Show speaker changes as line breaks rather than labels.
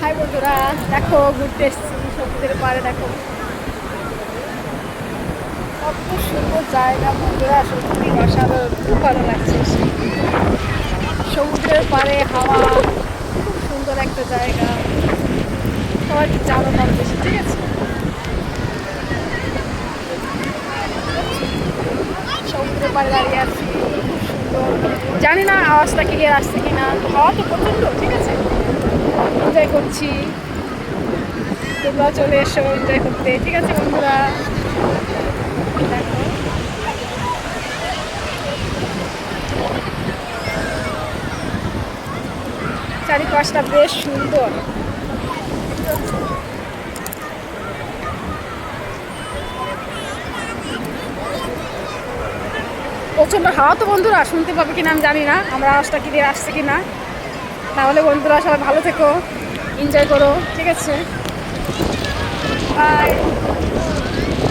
High বন্ধুরা, দেখো ঘুরতে এসেছি সমুদ্রের পাড়ে। দেখো কত সুন্দর জায়গা বন্ধুরা, সত্যি অসাধারণ, খুব ভালো লাগছে। সমুদ্রের পাড়ে হাওয়া, খুব সুন্দর একটা জায়গা। সবাই জানো কম বেশি, ঠিক আছে। সমুদ্রের পাড়ে দাঁড়িয়ে আছি, খুব সুন্দর। জানি না আওয়াজটা ক্লিয়ার আসছে কিনা, হাওয়া তো প্রচন্ড, ঠিক আছে। এনজয় করছি, তোমরাও চলে এসো এনজয় করতে, ঠিক আছে বন্ধুরা। দেখো চারিপাশটা বেশ সুন্দর। প্রচণ্ড হাওয়া তো বন্ধুরা, শুনতে পাবে কিনা আমি জানি না, আমরা আওয়াজটা ক্লিয়ার আসছে কিনা। তাহলে বন্ধুরা সবাই ভালো থেকো, এনজয় করো, ঠিক আছে। বাই।